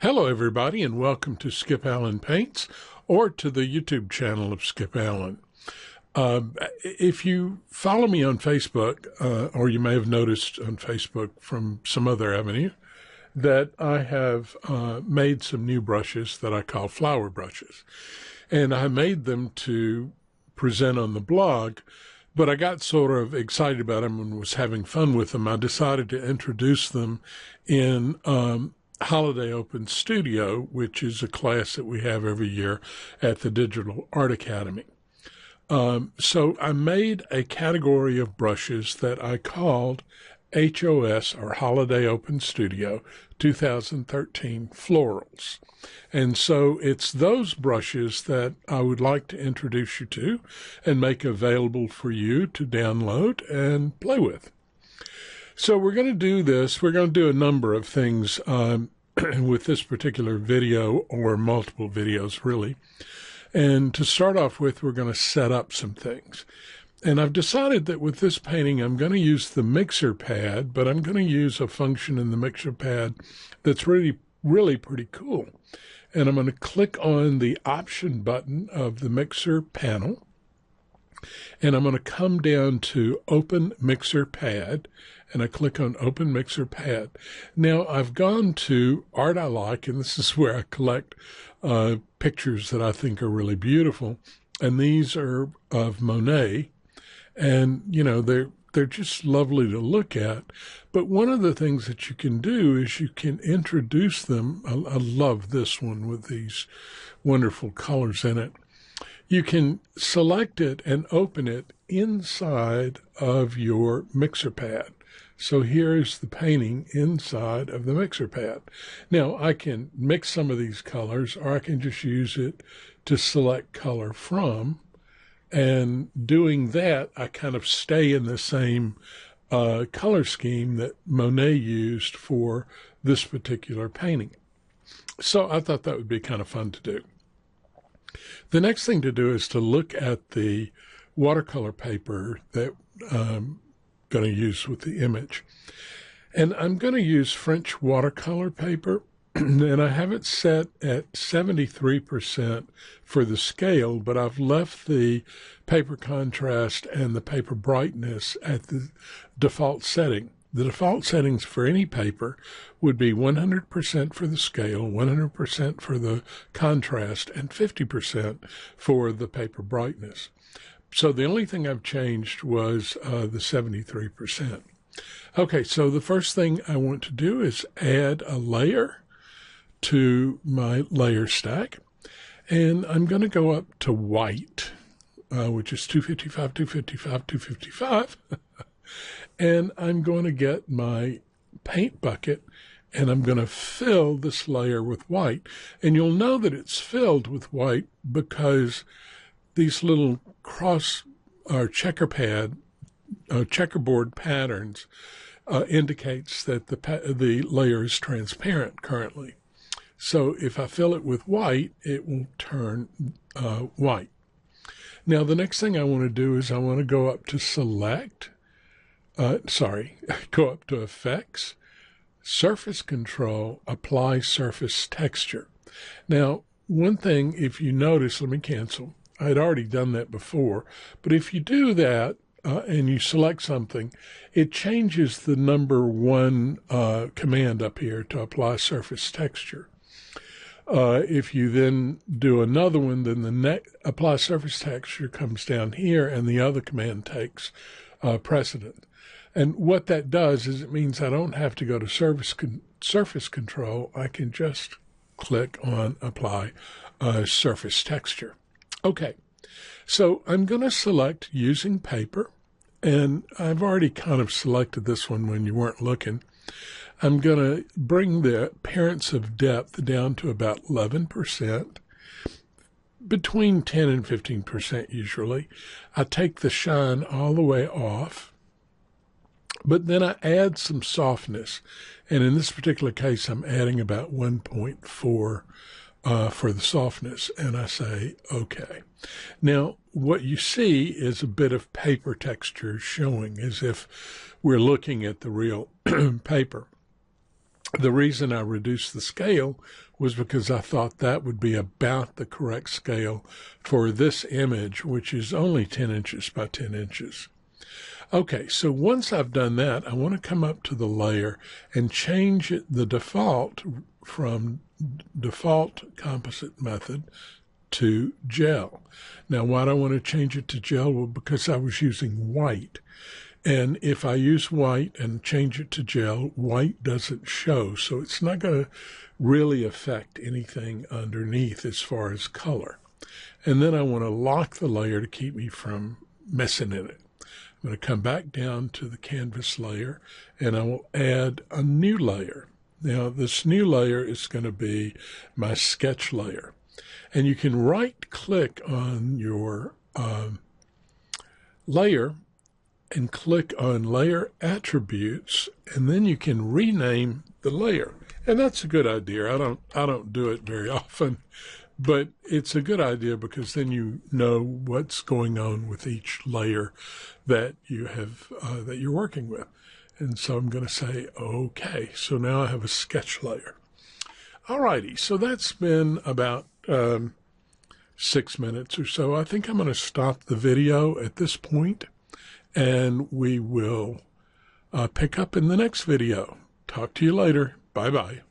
Hello, everybody, and welcome to Skip Allen Paints, or to the YouTube channel of Skip Allen. If you follow me on Facebook, or you may have noticed on Facebook from some other avenue, that I have made some new brushes that I call flower brushes. And I made them to present on the blog, but I got sort of excited about them and was having fun with them. I decided to introduce them in Holiday Open Studio, which is a class that we have every year at the Digital Art Academy. So I made a category of brushes that I called HOS, or Holiday Open Studio 2013 Florals. And so it's those brushes that I would like to introduce you to and make available for you to download and play with. So we're going to do this. We're going to do a number of things with this particular video, or multiple videos, really. And to start off with, we're going to set up some things. And I've decided that with this painting, I'm going to use the mixer pad, but I'm going to use a function in the mixer pad that's really pretty cool. And I'm going to click on the option button of the mixer panel. And I'm going to come down to Open Mixer Pad, and I click on Open Mixer Pad. Now, I've gone to Art I Like, and this is where I collect pictures that I think are really beautiful. And these are of Monet, and, you know, they're just lovely to look at. But one of the things that you can do is you can introduce them. I love this one with these wonderful colors in it. You can select it and open it inside of your mixer pad. So here's the painting inside of the mixer pad. Now, I can mix some of these colors, or I can just use it to select color from. And doing that, I kind of stay in the same color scheme that Monet used for this particular painting. So I thought that would be kind of fun to do. The next thing to do is to look at the watercolor paper that I'm going to use with the image. And I'm going to use French watercolor paper, and I have it set at 73% for the scale, but I've left the paper contrast and the paper brightness at the default setting. The default settings for any paper would be 100% for the scale, 100% for the contrast, and 50% for the paper brightness. So the only thing I've changed was the 73%. Okay, so the first thing I want to do is add a layer to my layer stack. And I'm going to go up to white, which is 255, 255, 255. And I'm going to get my paint bucket, and I'm going to fill this layer with white. And you'll know that it's filled with white because these little cross or checkerboard patterns indicates that the layer is transparent currently. So if I fill it with white, it will turn white. Now, the next thing I want to do is I want to go up to Select. Go up to Effects, Surface Control, Apply Surface Texture. Now, one thing, if you notice, let me cancel. I had already done that before, but if you do that and you select something, it changes the number one command up here to apply surface texture. If you then do another one, then the apply surface texture comes down here, and the other command takes precedent. And what that does is it means I don't have to go to surface control. I can just click on apply surface texture. Okay, so I'm going to select using paper, and I've already kind of selected this one when you weren't looking. I'm going to bring the appearance of depth down to about 11%, between 10 and 15% usually. I take the shine all the way off. But then I add some softness, and in this particular case, I'm adding about 1.4 for the softness, and I say, okay. Now, what you see is a bit of paper texture showing, as if we're looking at the real paper. The reason I reduced the scale was because I thought that would be about the correct scale for this image, which is only 10 inches by 10 inches. Okay, so once I've done that, I want to come up to the layer and change the default from default composite method to gel. Now, why do I want to change it to gel? Well, because I was using white. And if I use white and change it to gel, white doesn't show. So it's not going to really affect anything underneath as far as color. And then I want to lock the layer to keep me from messing in it. I'm going to come back down to the canvas layer and I will add a new layer. Now, this new layer is going to be my sketch layer. And you can right-click on your layer and click on Layer Attributes, and then you can rename the layer. And that's a good idea. I don't do it very often, but it's a good idea because then you know what's going on with each layer that you have that you're working with. And so I'm going to say, okay, so now I have a sketch layer. Alrighty, so that's been about 6 minutes or so. I think I'm going to stop the video at this point, and we will pick up in the next video. Talk to you later. Bye-bye.